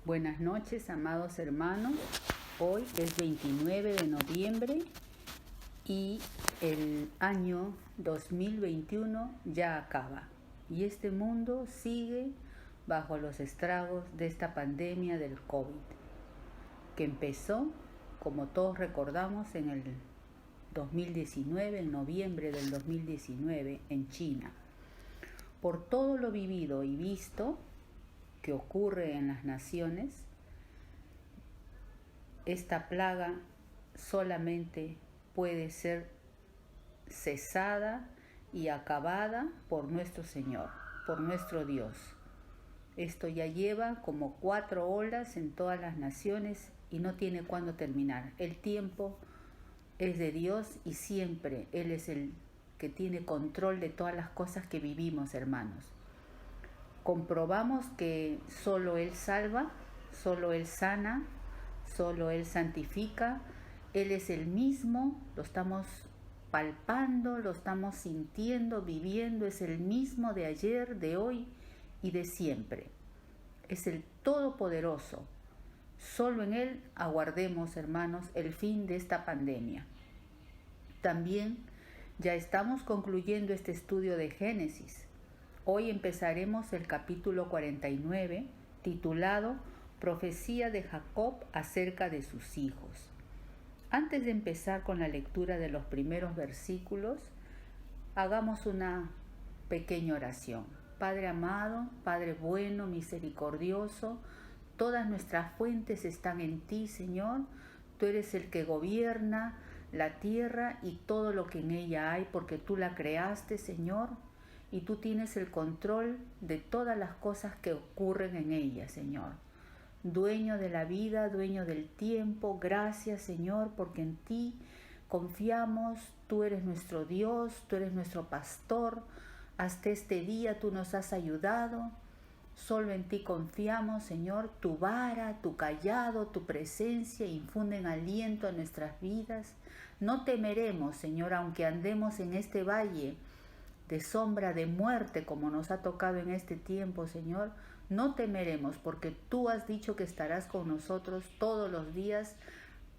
Buenas noches, amados hermanos. Hoy es 29 de noviembre y el año 2021 ya acaba. Y este mundo sigue bajo los estragos de esta pandemia del COVID, que empezó, como todos recordamos, en el 2019, en noviembre del 2019, en China. Por todo lo vivido y visto que ocurre en las naciones, esta plaga solamente puede ser cesada y acabada por nuestro Señor, por nuestro Dios. Esto ya lleva como 4 olas en todas las naciones y no tiene cuándo terminar. El tiempo es de Dios y siempre Él es el que tiene control de todas las cosas que vivimos, hermanos. Comprobamos que solo Él salva, solo Él sana, solo Él santifica. Él es el mismo, lo estamos palpando, lo estamos sintiendo, viviendo. Es el mismo de ayer, de hoy y de siempre. Es el Todopoderoso. Solo en Él aguardemos, hermanos, el fin de esta pandemia. También ya estamos concluyendo este estudio de Génesis. Hoy empezaremos el capítulo 49, titulado Profecía de Jacob acerca de sus hijos. Antes de empezar con la lectura de los primeros versículos, hagamos una pequeña oración. Padre amado, Padre bueno, misericordioso, todas nuestras fuentes están en ti, Señor. Tú eres el que gobierna la tierra y todo lo que en ella hay, porque tú la creaste, Señor. Y tú tienes el control de todas las cosas que ocurren en ella, Señor. Dueño de la vida, dueño del tiempo, gracias, Señor, porque en ti confiamos. Tú eres nuestro Dios, tú eres nuestro pastor. Hasta este día tú nos has ayudado. Solo en ti confiamos, Señor. Tu vara, tu cayado, tu presencia infunden aliento a nuestras vidas. No temeremos, Señor, aunque andemos en este valle de sombra de muerte como nos ha tocado en este tiempo, Señor. No temeremos porque tú has dicho que estarás con nosotros todos los días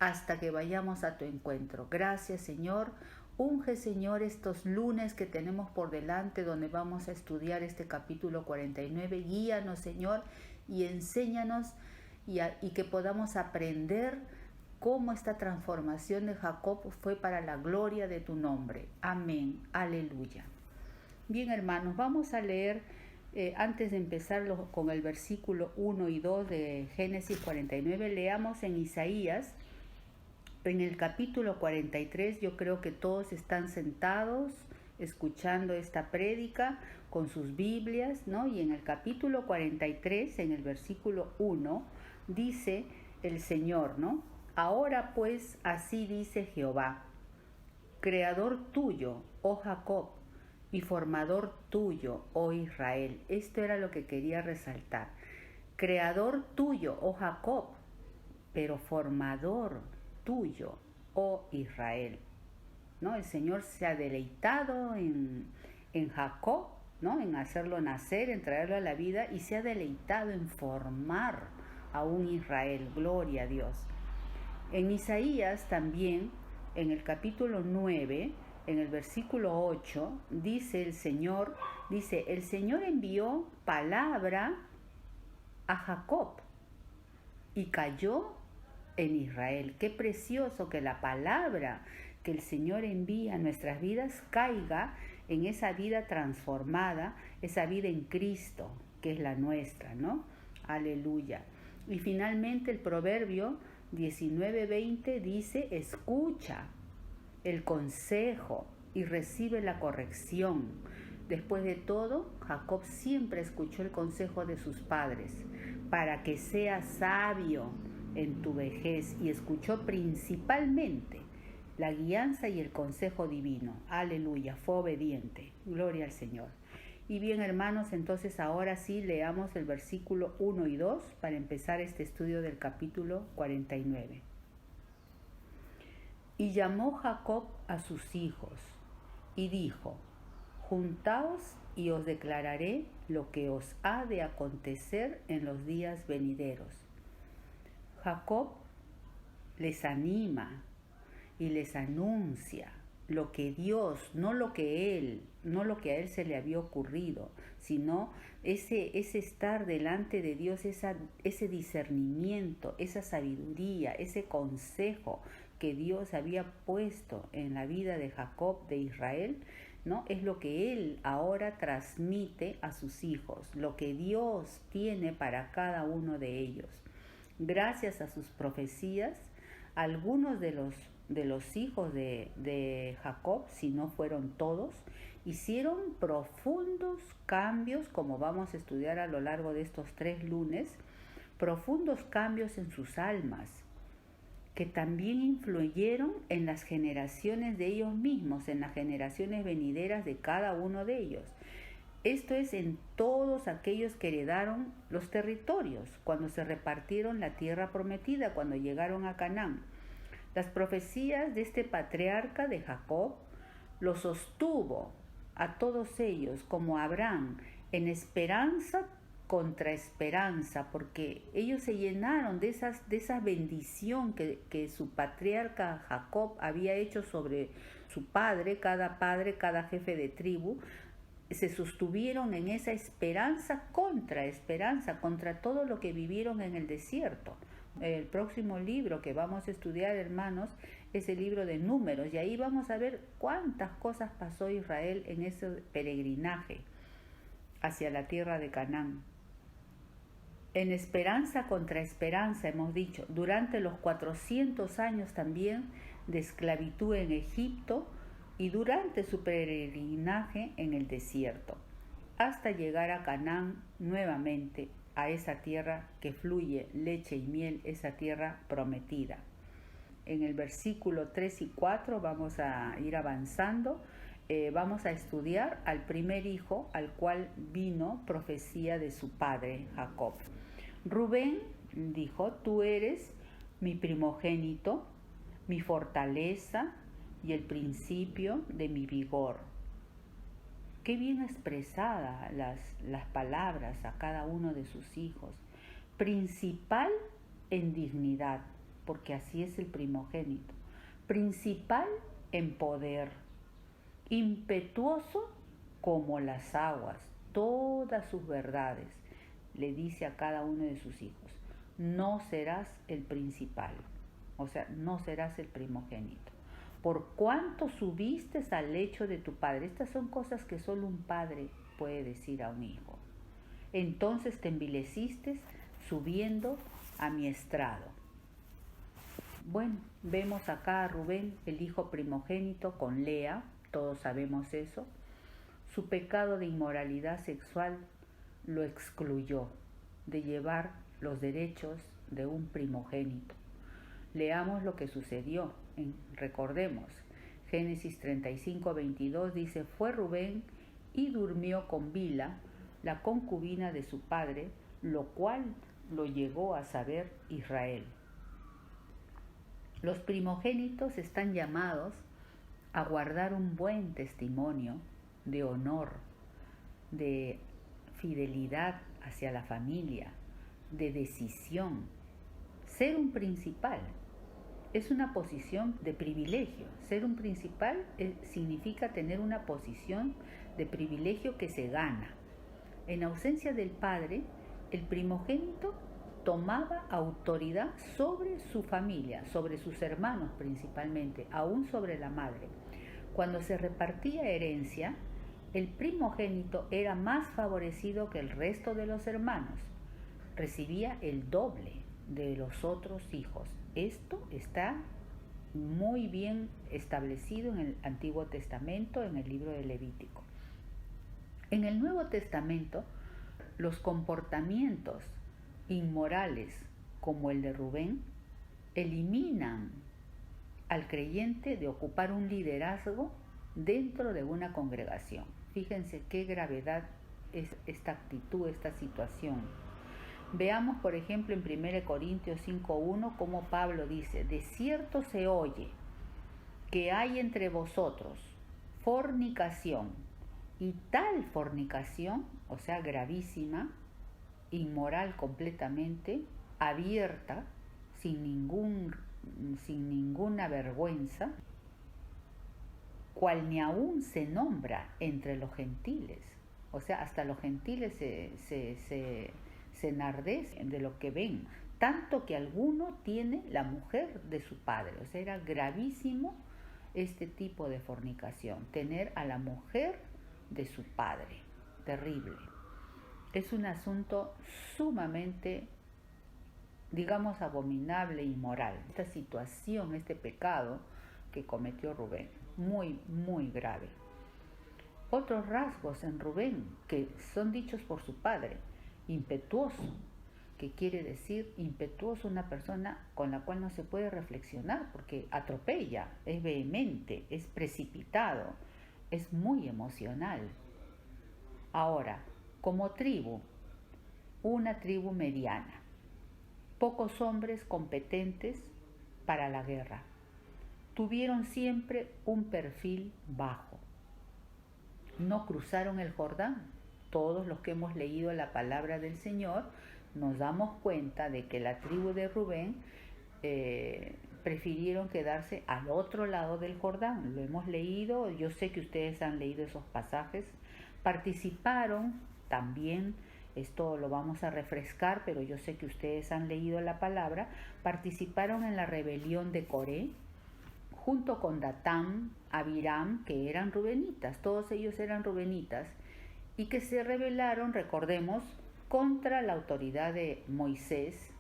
hasta que vayamos a tu encuentro. Gracias, Señor. Unge, Señor, estos lunes que tenemos por delante donde vamos a estudiar este capítulo 49. Guíanos, Señor, y enséñanos y que podamos aprender cómo esta transformación de Jacob fue para la gloria de tu nombre. Amén. Aleluya. Bien, hermanos, vamos a leer, antes de empezar con el versículo 1 y 2 de Génesis 49, leamos en Isaías, en el capítulo 43. Yo creo que todos están sentados escuchando esta prédica con sus Biblias, ¿no? Y en el capítulo 43, en el versículo 1, dice el Señor, ¿no? Ahora pues, así dice Jehová, Creador tuyo, oh Jacob, y formador tuyo, oh Israel. Esto era lo que quería resaltar. Creador tuyo, oh Jacob, pero formador tuyo, oh Israel. ¿No? El Señor se ha deleitado en Jacob, ¿no? En hacerlo nacer, en traerlo a la vida, y se ha deleitado en formar a un Israel. Gloria a Dios. En Isaías también, en el capítulo 9, en el versículo 8, dice el Señor envió palabra a Jacob y cayó en Israel. Qué precioso que la palabra que el Señor envía a nuestras vidas caiga en esa vida transformada, esa vida en Cristo, que es la nuestra, ¿no? Aleluya. Y finalmente el Proverbio 19:20 dice, escucha el consejo y recibe la corrección. Después de todo, Jacob siempre escuchó el consejo de sus padres para que seas sabio en tu vejez, y escuchó principalmente la guianza y el consejo divino. Aleluya, fue obediente. Gloria al Señor. Y bien, hermanos, entonces ahora sí leamos el versículo 1 y 2 para empezar este estudio del capítulo 49. Y llamó Jacob a sus hijos y dijo, juntaos y os declararé lo que os ha de acontecer en los días venideros. Jacob les anima y les anuncia lo que Dios, no lo que a él se le había ocurrido, sino ese estar delante de Dios, ese discernimiento, esa sabiduría, ese consejo que Dios había puesto en la vida de Jacob, de Israel, ¿no? Es lo que él ahora transmite a sus hijos, lo que Dios tiene para cada uno de ellos. Gracias a sus profecías, algunos de los hijos de Jacob, si no fueron todos, hicieron profundos cambios, como vamos a estudiar a lo largo de estos 3 lunes, profundos cambios en sus almas, que también influyeron en las generaciones de ellos mismos, en las generaciones venideras de cada uno de ellos. Esto es en todos aquellos que heredaron los territorios, cuando se repartieron la tierra prometida, cuando llegaron a Canaán. Las profecías de este patriarca de Jacob los sostuvo a todos ellos, como Abraham, en esperanza contra esperanza, porque ellos se llenaron de esa bendición que su patriarca Jacob había hecho sobre su padre, cada jefe de tribu. Se sostuvieron en esa esperanza contra todo lo que vivieron en el desierto. El próximo libro que vamos a estudiar, hermanos, es el libro de Números, y ahí vamos a ver cuántas cosas pasó Israel en ese peregrinaje hacia la tierra de Canaán. En esperanza contra esperanza, hemos dicho, durante los 400 años también de esclavitud en Egipto y durante su peregrinaje en el desierto, hasta llegar a Canaán nuevamente, a esa tierra que fluye leche y miel, esa tierra prometida. En el versículo 3 y 4 vamos a ir avanzando. Vamos a estudiar al primer hijo al cual vino profecía de su padre Jacob. Rubén dijo: tú eres mi primogénito, mi fortaleza y el principio de mi vigor. Qué bien expresadas las palabras a cada uno de sus hijos. Principal en dignidad, porque así es el primogénito. Principal en poder. Impetuoso como las aguas. Todas sus verdades le dice a cada uno de sus hijos. No serás el principal, o sea, no serás el primogénito. Por cuánto subiste al lecho de tu padre. Estas son cosas que solo un padre puede decir a un hijo. Entonces te envileciste subiendo a mi estrado. Bueno, vemos acá a Rubén, el hijo primogénito, con Lea, todos sabemos eso. Su pecado de inmoralidad sexual lo excluyó de llevar los derechos de un primogénito. Leamos lo que sucedió. Recordemos, Génesis 35:22 dice: fue Rubén y durmió con Bila, la concubina de su padre, lo cual lo llegó a saber Israel. Los primogénitos están llamados a guardar un buen testimonio de honor, de fidelidad hacia la familia, de decisión. Ser un principal es una posición de privilegio. Ser un principal significa tener una posición de privilegio que se gana. En ausencia del padre, el primogénito tomaba autoridad sobre su familia, sobre sus hermanos principalmente, aún sobre la madre. Cuando se repartía herencia, el primogénito era más favorecido que el resto de los hermanos. Recibía el doble de los otros hijos. Esto está muy bien establecido en el Antiguo Testamento, en el libro de Levítico. En el Nuevo Testamento, los comportamientos inmorales como el de Rubén eliminan al creyente de ocupar un liderazgo dentro de una congregación. Fíjense qué gravedad es esta actitud, esta situación. Veamos, por ejemplo, en 1 Corintios 5:1, cómo Pablo dice: de cierto se oye que hay entre vosotros fornicación, y tal fornicación, o sea, gravísima, inmoral completamente, abierta, sin ninguna vergüenza, cual ni aún se nombra entre los gentiles. O sea, hasta los gentiles se enardecen de lo que ven, tanto que alguno tiene la mujer de su padre. O sea, era gravísimo este tipo de fornicación, tener a la mujer de su padre, terrible. Es un asunto sumamente, digamos, abominable y inmoral. Esta situación, este pecado que cometió Rubén, muy, muy grave. Otros rasgos en Rubén que son dichos por su padre: impetuoso, que quiere decir impetuoso, una persona con la cual no se puede reflexionar porque atropella, es vehemente, es precipitado, es muy emocional. Ahora, como tribu, una tribu mediana, pocos hombres competentes para la guerra, tuvieron siempre un perfil bajo. No cruzaron el Jordán. Todos los que hemos leído la palabra del Señor nos damos cuenta de que la tribu de Rubén prefirieron quedarse al otro lado del Jordán. Lo hemos leído, yo sé que ustedes han leído esos pasajes. Participaron también, esto lo vamos a refrescar, pero yo sé que ustedes han leído la palabra, participaron en la rebelión de Coré, junto con Datán, Abiram, que eran rubenitas, todos ellos eran rubenitas, y que se rebelaron, recordemos, contra la autoridad de Moisés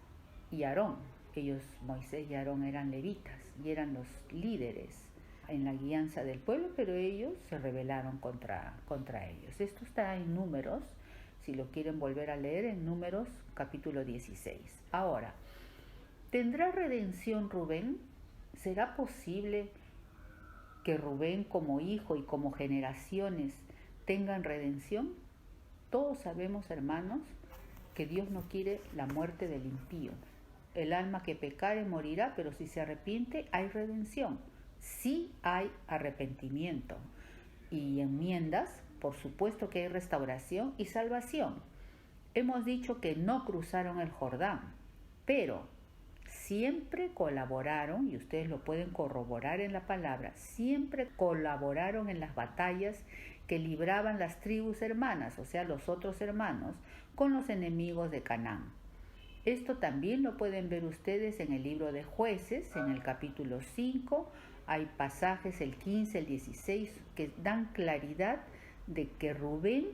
y Aarón. Ellos, Moisés y Aarón, eran levitas y eran los líderes en la guianza del pueblo, pero ellos se rebelaron contra ellos. Esto está en Números, si lo quieren volver a leer, en Números capítulo 16. Ahora, ¿tendrá redención Rubén? ¿Será posible que Rubén como hijo y como generaciones tengan redención? Todos sabemos, hermanos, que Dios no quiere la muerte del impío. El alma que pecare morirá, pero si se arrepiente hay redención. Sí hay arrepentimiento y enmiendas, por supuesto que hay restauración y salvación. Hemos dicho que no cruzaron el Jordán, pero siempre colaboraron, y ustedes lo pueden corroborar en la palabra, siempre colaboraron en las batallas que libraban las tribus hermanas, o sea, los otros hermanos, con los enemigos de Canaán. Esto también lo pueden ver ustedes en el libro de Jueces, en el capítulo 5, hay pasajes, el 15, el 16, que dan claridad de que Rubén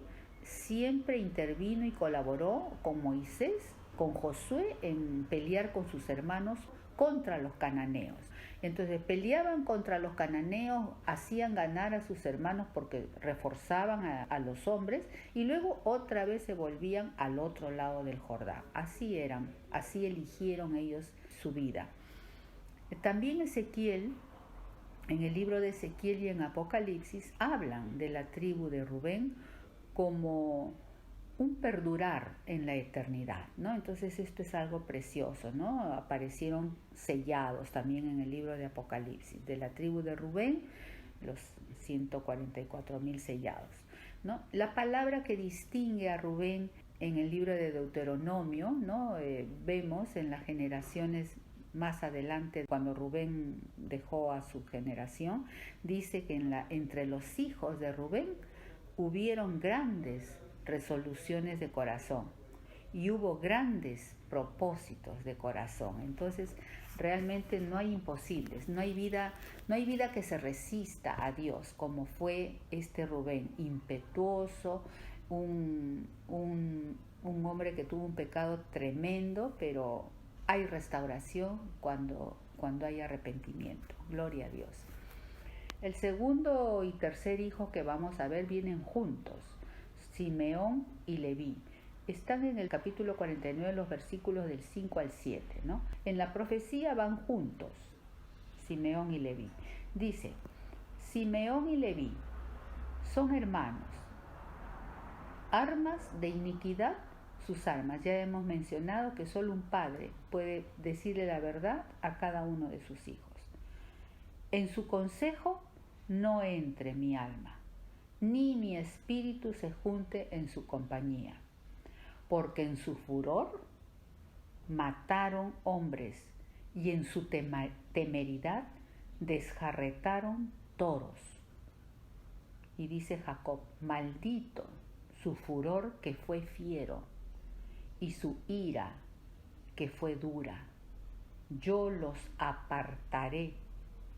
siempre intervino y colaboró con Moisés, con Josué, en pelear con sus hermanos contra los cananeos. Entonces peleaban contra los cananeos, hacían ganar a sus hermanos porque reforzaban a los hombres, y luego otra vez se volvían al otro lado del Jordán. Así eran, así eligieron ellos su vida. También Ezequiel, en el libro de Ezequiel y en Apocalipsis, hablan de la tribu de Rubén como un perdurar en la eternidad, ¿no? Entonces esto es algo precioso, ¿no? Aparecieron sellados también en el libro de Apocalipsis, de la tribu de Rubén, los 144,000 sellados, ¿no? La palabra que distingue a Rubén en el libro de Deuteronomio, ¿no? Vemos en las generaciones más adelante, cuando Rubén dejó a su generación, dice que entre los hijos de Rubén hubieron grandes resoluciones de corazón y hubo grandes propósitos de corazón. Entonces realmente no hay imposibles, no hay vida que se resista a Dios, como fue este Rubén, impetuoso, un hombre que tuvo un pecado tremendo, pero hay restauración cuando hay arrepentimiento. Gloria a Dios. El segundo y tercer hijo que vamos a ver vienen juntos, Simeón y Leví. Están en el capítulo 49, los versículos del 5 al 7, ¿no? En la profecía van juntos, Simeón y Leví. Dice, Simeón y Leví son hermanos, armas de iniquidad sus armas. Ya hemos mencionado que solo un padre puede decirle la verdad a cada uno de sus hijos. En su consejo no entre mi alma, ni mi espíritu se junte en su compañía, porque en su furor mataron hombres y en su temeridad desjarretaron toros. Y dice Jacob: maldito su furor que fue fiero y su ira que fue dura. Yo los apartaré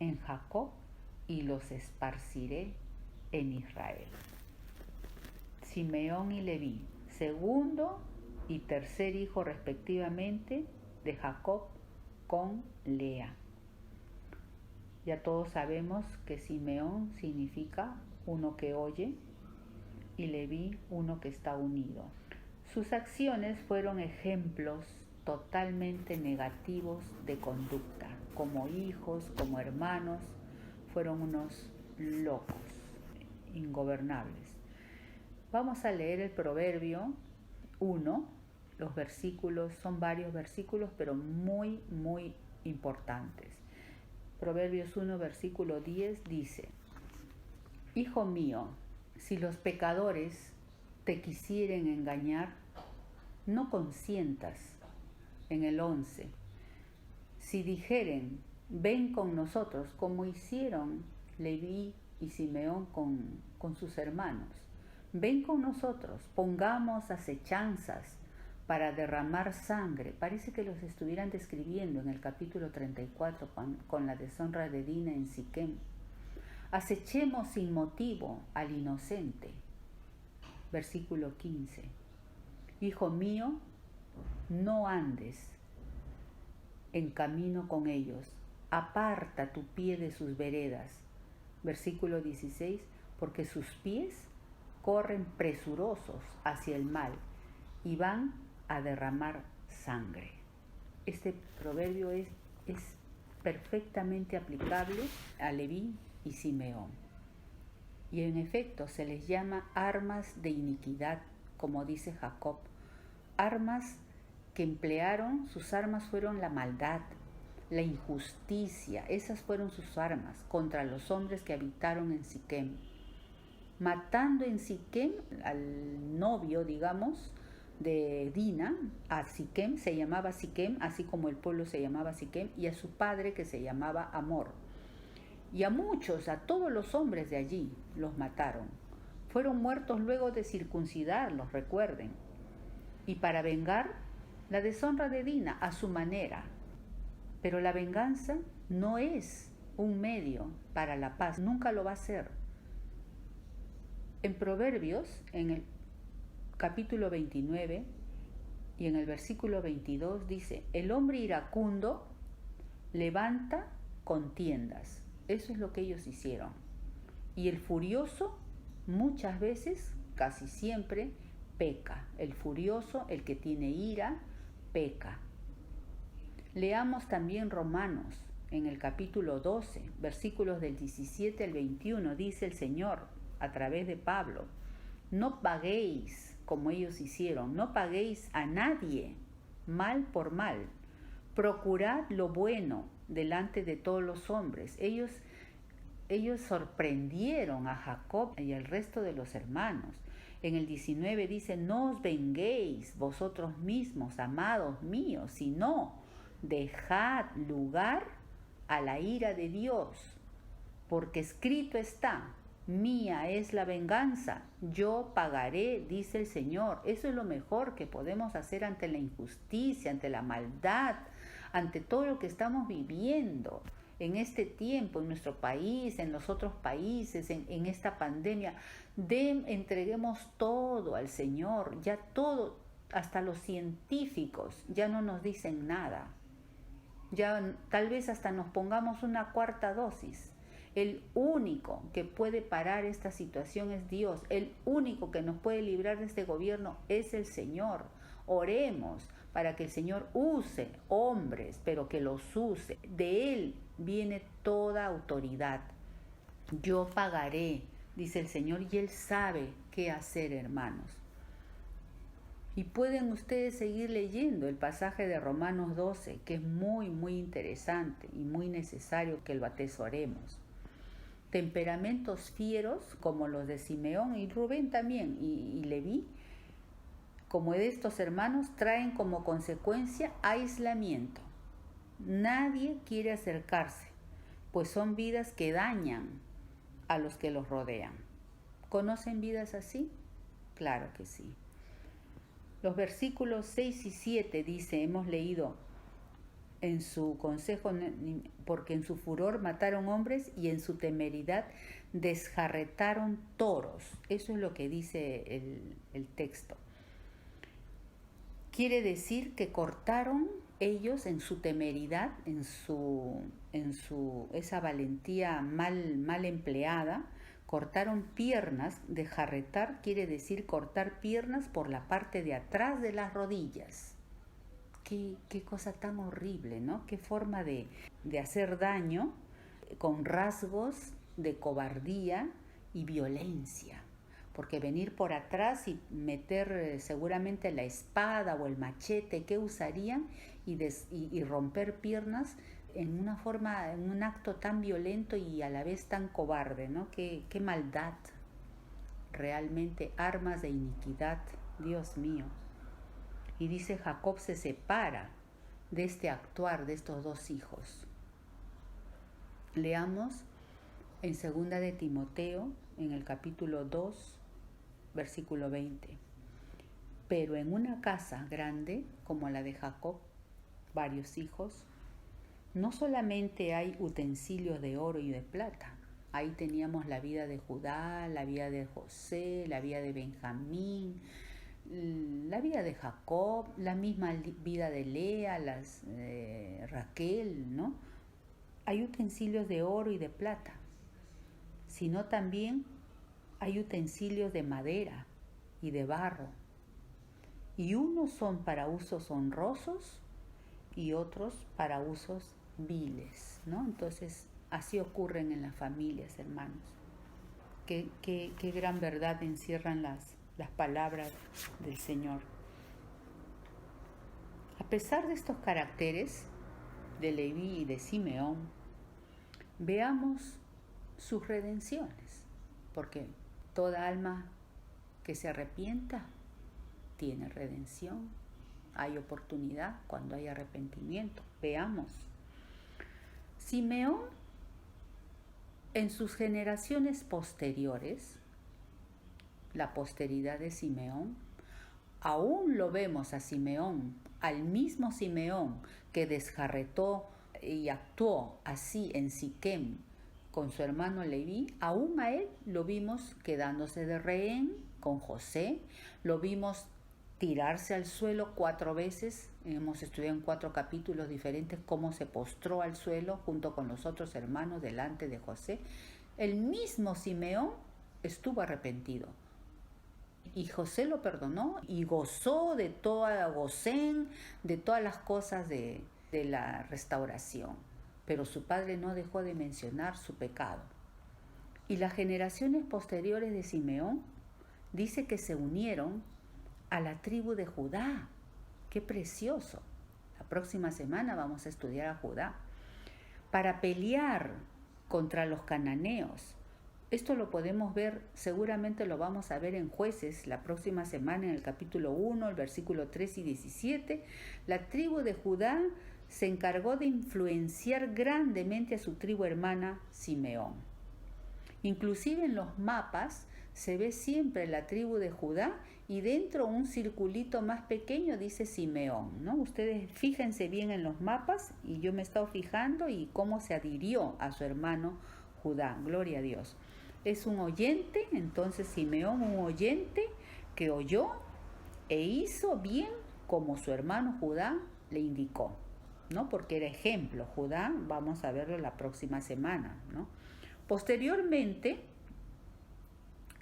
en Jacob y los esparciré en Israel. Simeón y Leví, segundo y tercer hijo respectivamente de Jacob con Lea. Ya todos sabemos que Simeón significa uno que oye y Leví uno que está unido. Sus acciones fueron ejemplos totalmente negativos de conducta. Como hijos, como hermanos, fueron unos locos, ingobernables. Vamos a leer el Proverbio 1. Los versículos, son varios versículos, pero muy, muy importantes. Proverbios 1, versículo 10 dice: Hijo mío, si los pecadores te quisieren engañar, no consientas. En el 11, si dijeren, ven con nosotros, como hicieron Leví y Simeón con sus hermanos, ven con nosotros, pongamos acechanzas para derramar sangre. Parece que los estuvieran describiendo en el capítulo 34 con la deshonra de Dina en Siquem. Acechemos sin motivo al inocente. Versículo 15. Hijo mío, no andes en camino con ellos, aparta tu pie de sus veredas. Versículo 16, porque sus pies corren presurosos hacia el mal y van a derramar sangre. Este proverbio es perfectamente aplicable a Leví y Simeón. Y en efecto se les llama armas de iniquidad, como dice Jacob. Armas que emplearon, sus armas fueron la maldad, la injusticia. Esas fueron sus armas contra los hombres que habitaron en Siquem. Matando en Siquem al novio, digamos, de Dina, a Siquem, se llamaba Siquem, así como el pueblo se llamaba Siquem, y a su padre que se llamaba Amor. Y a muchos, a todos los hombres de allí, los mataron. Fueron muertos luego de circuncidarlos, recuerden. Y para vengar la deshonra de Dina a su manera. Pero la venganza no es un medio para la paz, nunca lo va a ser. En Proverbios, en el capítulo 29 y en el versículo 22 dice: el hombre iracundo levanta contiendas. Eso es lo que ellos hicieron. Y el furioso muchas veces, casi siempre, peca. El furioso, el que tiene ira, peca. Leamos también Romanos en el capítulo 12, versículos del 17 al 21, dice el Señor a través de Pablo: no paguéis como ellos hicieron, no paguéis a nadie mal por mal, procurad lo bueno delante de todos los hombres. Ellos sorprendieron a Jacob y al resto de los hermanos. En el 19 dice: no os venguéis vosotros mismos, amados míos, sino dejad lugar a la ira de Dios, porque escrito está: mía es la venganza, yo pagaré, dice el Señor. Eso es lo mejor que podemos hacer ante la injusticia, ante la maldad, ante todo lo que estamos viviendo en este tiempo, en nuestro país, en los otros países, en esta pandemia. Entreguemos todo al Señor. Ya todo, hasta los científicos ya no nos dicen nada. Ya tal vez hasta nos pongamos una cuarta dosis. El único que puede parar esta situación es Dios. El único que nos puede librar de este gobierno es el Señor. Oremos para que el Señor use hombres, pero que los use. De Él viene toda autoridad. Yo pagaré, dice el Señor, y Él sabe qué hacer, hermanos. Y pueden ustedes seguir leyendo el pasaje de Romanos 12, que es muy, muy interesante y muy necesario que lo atesoremos. Temperamentos fieros, como los de Simeón y Rubén también, y Leví, como de estos hermanos, traen como consecuencia aislamiento. Nadie quiere acercarse, pues son vidas que dañan a los que los rodean. ¿Conocen vidas así? Claro que sí. Los versículos 6 y 7 dice, hemos leído, en su consejo, porque en su furor mataron hombres y en su temeridad desjarretaron toros. Eso es lo que dice el texto. Quiere decir que cortaron ellos en su temeridad, esa valentía mal empleada, cortaron piernas. Desjarretar quiere decir cortar piernas por la parte de atrás de las rodillas. Qué cosa tan horrible, ¿no? Qué forma de hacer daño con rasgos de cobardía y violencia. Porque venir por atrás y meter seguramente la espada o el machete que usarían y romper piernas en una forma, en un acto tan violento y a la vez tan cobarde, ¿no? Qué maldad. Realmente armas de iniquidad, Dios mío. Y dice, Jacob se separa de este actuar de estos dos hijos. Leamos en 2 de Timoteo, en el capítulo 2, versículo 20. Pero en una casa grande, como la de Jacob, varios hijos, no solamente hay utensilios de oro y de plata. Ahí teníamos la vida de Judá, la vida de José, la vida de Benjamín, la vida de Jacob, la misma vida de Lea, Raquel, ¿no? Hay utensilios de oro y de plata, sino también hay utensilios de madera y de barro, y unos son para usos honrosos y otros para usos viles, ¿no? Entonces, así ocurren en las familias, hermanos. Qué gran verdad encierran las palabras del Señor. A pesar de estos caracteres de Leví y de Simeón, veamos sus redenciones, porque toda alma que se arrepienta tiene redención, hay oportunidad cuando hay arrepentimiento. Veamos. Simeón, en sus generaciones posteriores, la posteridad de Simeón, aún lo vemos a Simeón, al mismo Simeón que desjarretó y actuó así en Siquem con su hermano Leví, aún a él lo vimos quedándose de rehén con José, lo vimos tirarse al suelo 4 veces, hemos estudiado en 4 capítulos diferentes cómo se postró al suelo junto con los otros hermanos delante de José. El mismo Simeón estuvo arrepentido. Y José lo perdonó y gozó de toda Gosén, de todas las cosas de la restauración. Pero su padre no dejó de mencionar su pecado. Y las generaciones posteriores de Simeón dice que se unieron a la tribu de Judá. ¡Qué precioso! La próxima semana vamos a estudiar a Judá. Para pelear contra los cananeos. Esto lo podemos ver, seguramente lo vamos a ver en Jueces la próxima semana en el capítulo 1, el versículo 3 y 17. La tribu de Judá se encargó de influenciar grandemente a su tribu hermana Simeón. Inclusive en los mapas se ve siempre la tribu de Judá y dentro un circulito más pequeño dice Simeón, ¿no? Ustedes fíjense bien en los mapas y yo me he estado fijando y cómo se adhirió a su hermano Judá, gloria a Dios. Es un oyente, entonces Simeón, un oyente que oyó e hizo bien como su hermano Judá le indicó, ¿no? Porque era ejemplo. Judá, vamos a verlo la próxima semana, ¿no? Posteriormente,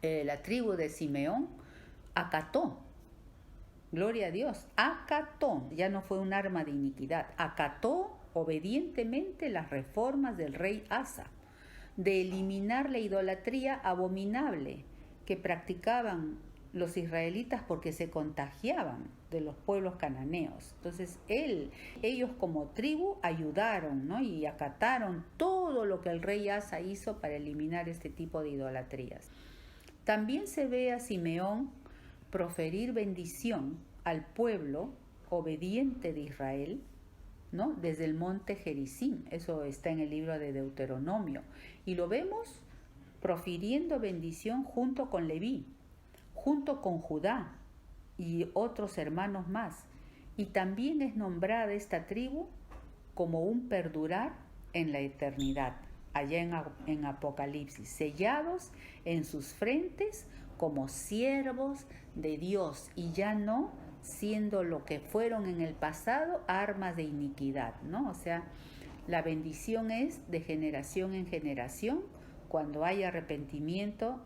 la tribu de Simeón acató, gloria a Dios, acató, ya no fue un arma de iniquidad, acató obedientemente las reformas del rey Asa, de eliminar la idolatría abominable que practicaban los israelitas porque se contagiaban de los pueblos cananeos. Entonces ellos como tribu ayudaron, ¿no? Y acataron todo lo que el rey Asa hizo para eliminar este tipo de idolatrías. También se ve a Simeón proferir bendición al pueblo obediente de Israel ¿no? Desde el monte Gerizim. Eso está en el libro de Deuteronomio. Y lo vemos profiriendo bendición junto con Leví, junto con Judá y otros hermanos más. Y también es nombrada esta tribu como un perdurar en la eternidad, allá en Apocalipsis, sellados en sus frentes como siervos de Dios y ya no siendo lo que fueron en el pasado, armas de iniquidad, ¿no? O sea, la bendición es de generación en generación. Cuando hay arrepentimiento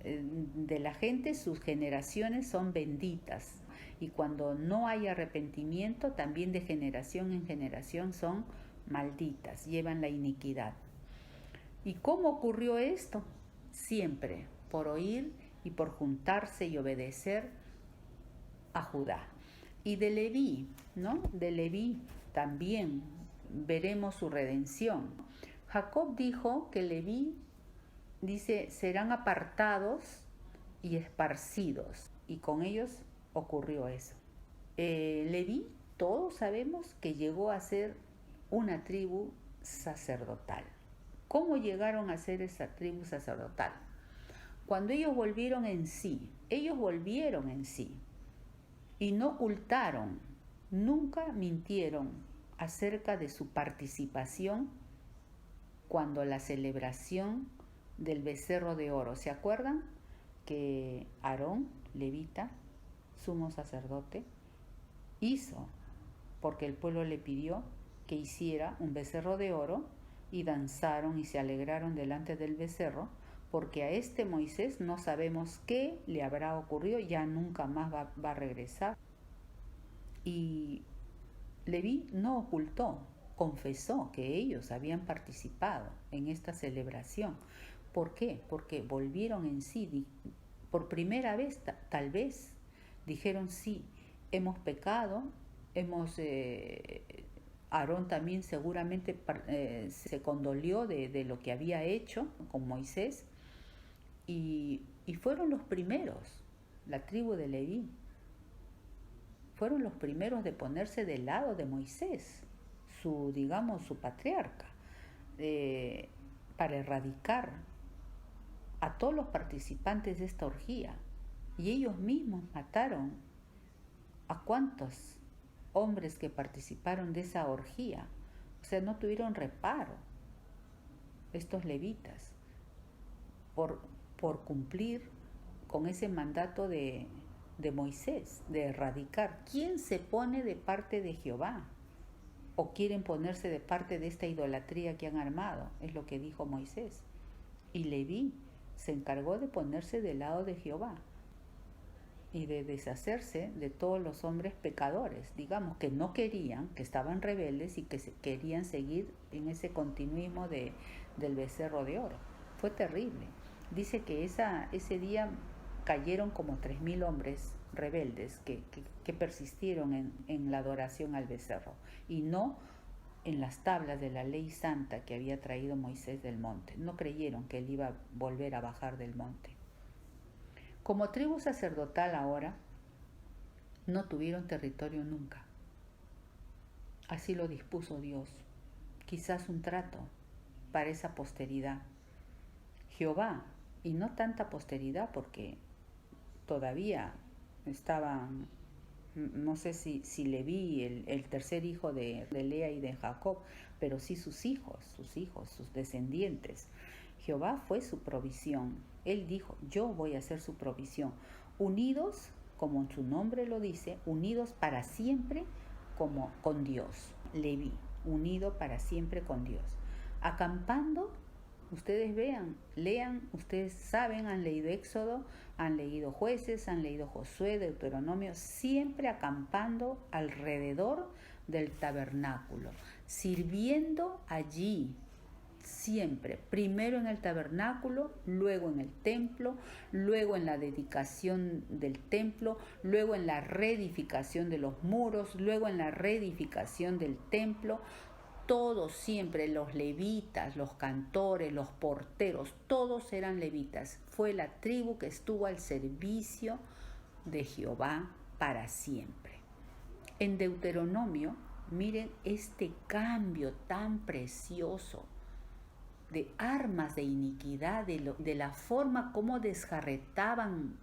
de la gente, sus generaciones son benditas. Y cuando no hay arrepentimiento, también de generación en generación son malditas, llevan la iniquidad. ¿Y cómo ocurrió esto? Siempre por oír y por juntarse y obedecer a Judá. Y de Leví, ¿no? De Leví también veremos su redención. Jacob dijo que Leví, dice, serán apartados y esparcidos. Y con ellos ocurrió eso. Leví, todos sabemos que llegó a ser una tribu sacerdotal. ¿Cómo llegaron a ser esa tribu sacerdotal? Cuando ellos volvieron en sí y no ocultaron, nunca mintieron acerca de su participación cuando la celebración del becerro de oro. ¿Se acuerdan que Aarón, levita, sumo sacerdote, hizo, porque el pueblo le pidió que hiciera un becerro de oro, y danzaron y se alegraron delante del becerro, porque a este Moisés no sabemos qué le habrá ocurrido, ya nunca más va a regresar? Y Leví no ocultó, confesó que ellos habían participado en esta celebración. ¿Por qué? Porque volvieron en sí, por primera vez tal vez, dijeron sí, hemos pecado, Aarón también seguramente se condolió de lo que había hecho con Moisés, y fueron los primeros, la tribu de Leví, fueron los primeros de ponerse del lado de Moisés, su patriarca, para erradicar a todos los participantes de esta orgía. Y ellos mismos mataron a cuantos hombres que participaron de esa orgía. O sea, no tuvieron reparo estos levitas por cumplir con ese mandato de Moisés, de erradicar. ¿Quién se pone de parte de Jehová? ¿O quieren ponerse de parte de esta idolatría que han armado? Es lo que dijo Moisés. Y Leví se encargó de ponerse del lado de Jehová y de deshacerse de todos los hombres pecadores, digamos, que no querían, que estaban rebeldes y que querían seguir en ese continuismo del becerro de oro. Fue terrible. Dice que ese día cayeron como 3.000 hombres rebeldes que persistieron en la adoración al becerro y no en las tablas de la ley santa que había traído Moisés del monte. No creyeron que él iba a volver a bajar del monte. Como tribu sacerdotal ahora, no tuvieron territorio nunca. Así lo dispuso Dios. Quizás un trato para esa posteridad. Jehová, y no tanta posteridad porque todavía estaban, no sé si Leví, el tercer hijo de Lea y de Jacob, pero sí sus hijos, sus descendientes. Jehová fue su provisión. Él dijo, yo voy a ser su provisión. Unidos, como su nombre lo dice, unidos para siempre como con Dios. Leví, unido para siempre con Dios. Acampando, ustedes lean, ustedes saben, han leído Éxodo, han leído Jueces, han leído Josué, Deuteronomio, siempre acampando alrededor del tabernáculo, sirviendo allí, siempre, primero en el tabernáculo, luego en el templo, luego en la dedicación del templo, luego en la reedificación de los muros, luego en la reedificación del templo. Todos siempre, los levitas, los cantores, los porteros, todos eran levitas. Fue la tribu que estuvo al servicio de Jehová para siempre. En Deuteronomio Miren este cambio tan precioso de armas de iniquidad, de la forma como desjarretaban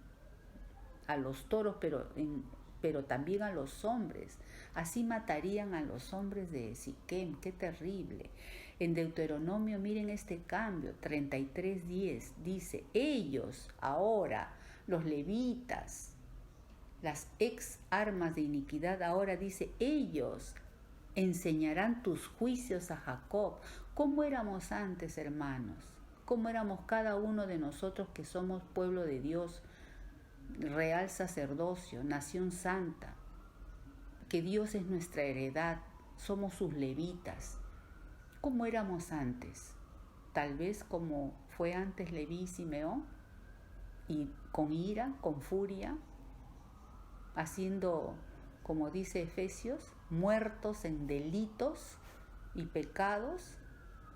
a los toros, pero también a los hombres. Así matarían a los hombres de Siquem. ¡Qué terrible! En Deuteronomio, miren este cambio, 33:10, dice, ellos ahora, los levitas, las ex armas de iniquidad, ahora dice, ellos enseñarán tus juicios a Jacob. ¿Cómo éramos antes, hermanos? ¿Cómo éramos cada uno de nosotros que somos pueblo de Dios, real sacerdocio, nación santa? Que Dios es nuestra heredad, somos sus levitas. ¿Cómo éramos antes? Tal vez como fue antes Leví y Simeón, y con ira, con furia, haciendo, como dice Efesios, muertos en delitos y pecados,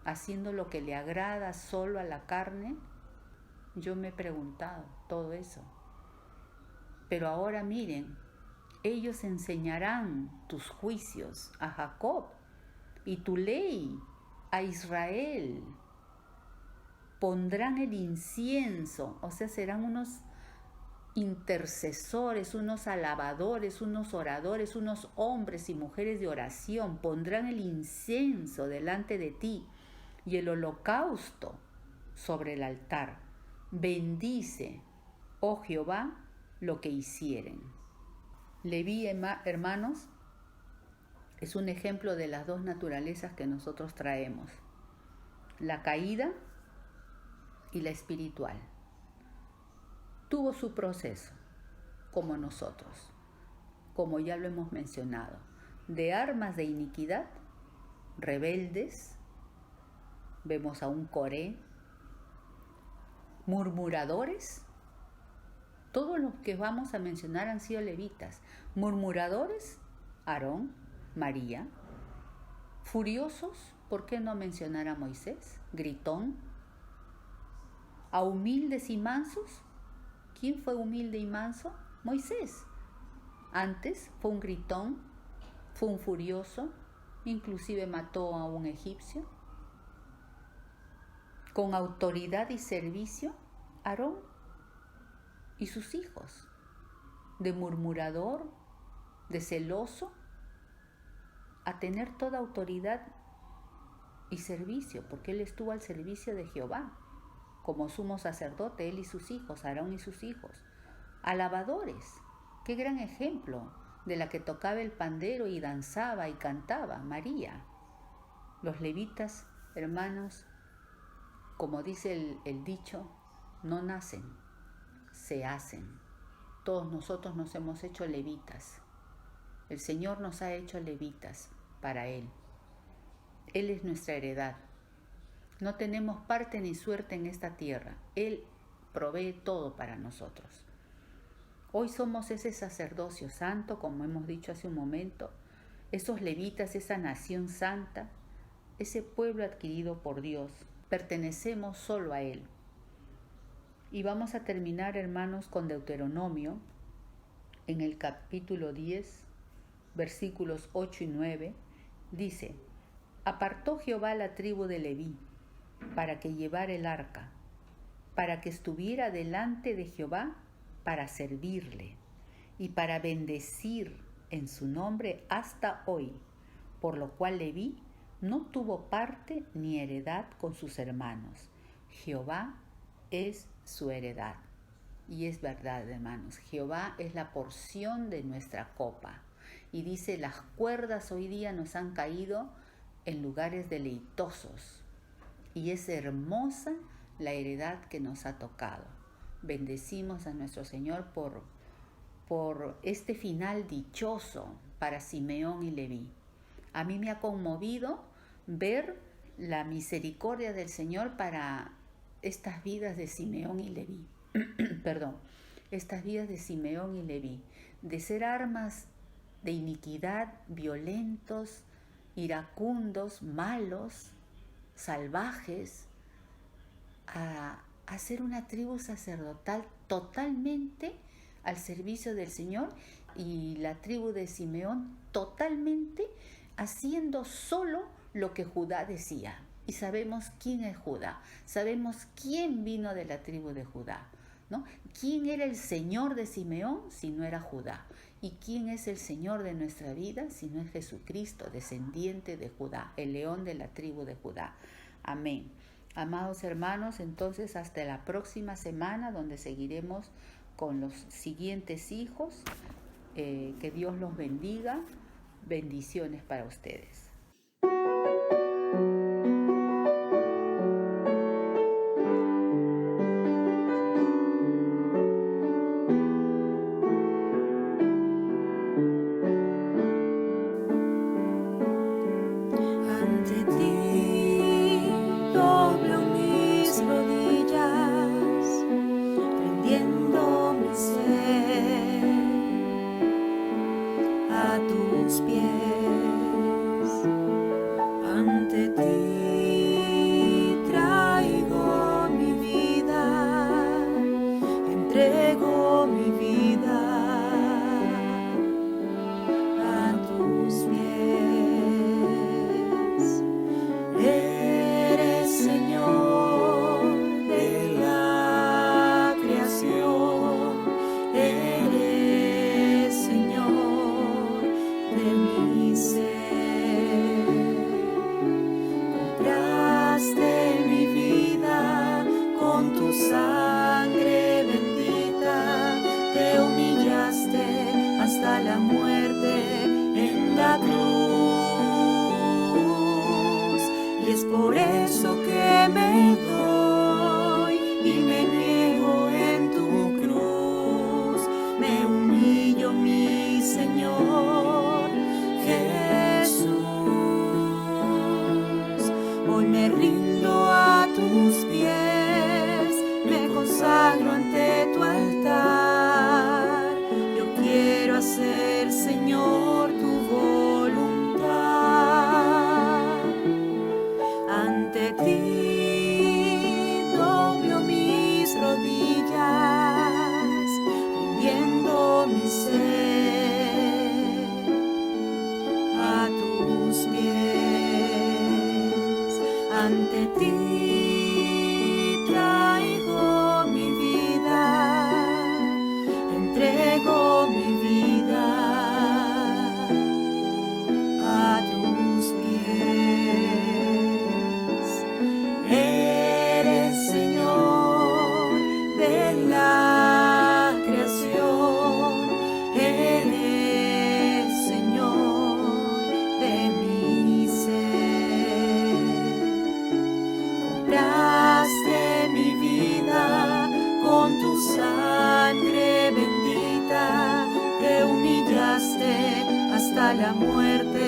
haciendo lo que le agrada solo a la carne. Yo me he preguntado todo eso. Pero ahora miren, ellos enseñarán tus juicios a Jacob y tu ley a Israel. Pondrán el incienso, o sea, serán unos intercesores, unos alabadores, unos oradores, unos hombres y mujeres de oración. Pondrán el incienso delante de ti y el holocausto sobre el altar. Bendice, oh Jehová, lo que hicieren. Leví, hermanos, es un ejemplo de las dos naturalezas que nosotros traemos, la caída y la espiritual. Tuvo su proceso, como nosotros, como ya lo hemos mencionado, de armas de iniquidad, rebeldes, vemos a un Coré, murmuradores. Todos los que vamos a mencionar han sido levitas. Murmuradores, Aarón, María. Furiosos, ¿por qué no mencionar a Moisés? Gritón. A humildes y mansos, ¿quién fue humilde y manso? Moisés. Antes fue un gritón, fue un furioso, inclusive mató a un egipcio. Con autoridad y servicio, Aarón y sus hijos. De murmurador, de celoso, a tener toda autoridad y servicio, porque él estuvo al servicio de Jehová. Como sumo sacerdote, él y sus hijos, Aarón y sus hijos. Alabadores, qué gran ejemplo de la que tocaba el pandero y danzaba y cantaba, María. Los levitas, hermanos, como dice el dicho, no nacen, se hacen. Todos nosotros nos hemos hecho levitas. El Señor nos ha hecho levitas para Él. Él es nuestra heredad. No tenemos parte ni suerte en esta tierra. Él provee todo para nosotros. Hoy somos ese sacerdocio santo, como hemos dicho hace un momento, esos levitas, esa nación santa, ese pueblo adquirido por Dios. Pertenecemos solo a Él. Y vamos a terminar, hermanos, con Deuteronomio, en el capítulo 10, versículos 8 y 9, dice: apartó Jehová la tribu de Leví, para que llevara el arca, para que estuviera delante de Jehová, para servirle y para bendecir en su nombre hasta hoy, por lo cual Leví no tuvo parte ni heredad con sus hermanos. Jehová es su heredad. Y es verdad, hermanos, Jehová es la porción de nuestra copa. Y dice, las cuerdas hoy día nos han caído en lugares deleitosos. Y es hermosa la heredad que nos ha tocado. Bendecimos a nuestro Señor por este final dichoso para Simeón y Leví. A mí me ha conmovido ver la misericordia del Señor para estas vidas de Simeón y Leví. Perdón, estas vidas de Simeón y Leví, de ser armas de iniquidad, violentos, iracundos, malos, salvajes, a ser una tribu sacerdotal totalmente al servicio del Señor, y la tribu de Simeón totalmente haciendo solo lo que Judá decía. Y sabemos quién es Judá, sabemos quién vino de la tribu de Judá, ¿no? ¿Quién era el Señor de Simeón si no era Judá? ¿Y quién es el Señor de nuestra vida si no es Jesucristo, descendiente de Judá, el león de la tribu de Judá? Amén. Amados hermanos, entonces hasta la próxima semana, donde seguiremos con los siguientes hijos. Que Dios los bendiga. Bendiciones para ustedes. Ante ti doblo mis rodillas, rindiendo mi ser a tus pies. Ante ti traigo mi vida, entrego mi vida a tus pies. Eres Señor de la creación, eres Señor de mi ser. Compraste mi vida con tu sangre bendita, te humillaste hasta la muerte en la cruz. Y es por eso que me doy y me niego en tu cruz. Me humillo, mi Señor Jesús. Hoy me rindo a tus pies, me consagro ante tu altar. Yo quiero hacer, Señor, tu voluntad. Ante ti doblo mis rodillas, rindiendo mi ser a tus pies. Ante ti traigo mi vida, entrego mi vida a tus pies. Eres Señor de la creación, eres Señor de mi ser. Compraste mi vida con tu sangre bendita, te humillaste hasta la muerte